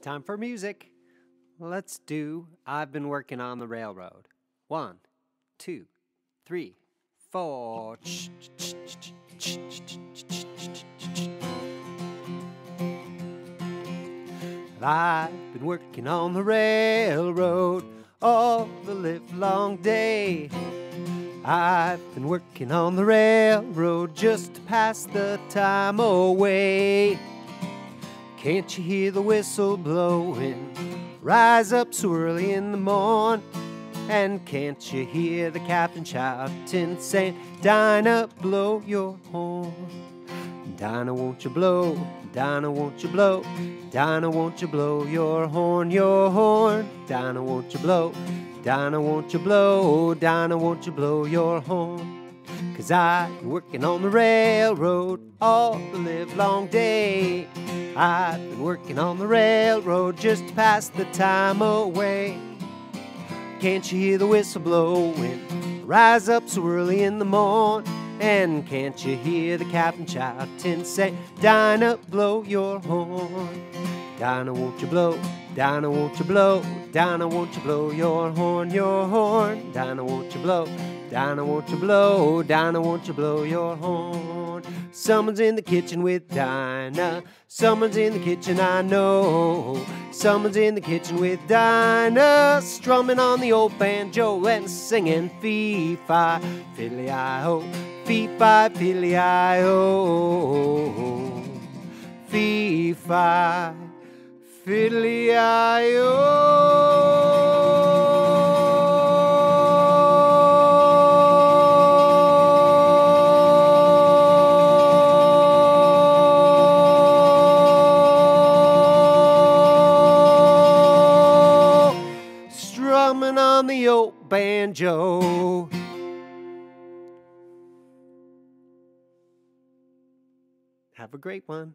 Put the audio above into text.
Time for music. Let's do I've Been Working on the Railroad. 1, 2, 3, 4. I've been working on the railroad all the livelong day. I've been working on the railroad just to pass the time away. Can't you hear the whistle blowing? Rise up so early in the morn. And can't you hear the captain shouting, saying, Dinah, blow your horn. Dinah, won't you blow? Dinah, won't you blow? Dinah, won't you blow your horn, your horn? Dinah, won't you blow? Dinah, won't you blow? Dinah, won't you blow your horn? 'Cause I've been working on the railroad all the livelong day. I've been working on the railroad just to pass the time away. Can't you hear the whistle blowing? Rise up so early in the morn. And can't you hear the captain shouting, say, Dinah, blow your horn. Dinah, won't you blow? Dinah, won't you blow? Dinah, won't you blow your horn, your horn? Dinah, won't you blow? Dinah, won't you blow? Dinah, won't you blow your horn? Someone's in the kitchen with Dinah. Someone's in the kitchen, I know. Someone's in the kitchen with Dinah, strumming on the old banjo and singing fee-fi, fiddly-I-ho, fee-fi, fiddly-I-ho, fee-fi, fiddly-I-ho. Strumming on the old banjo. Have a great one.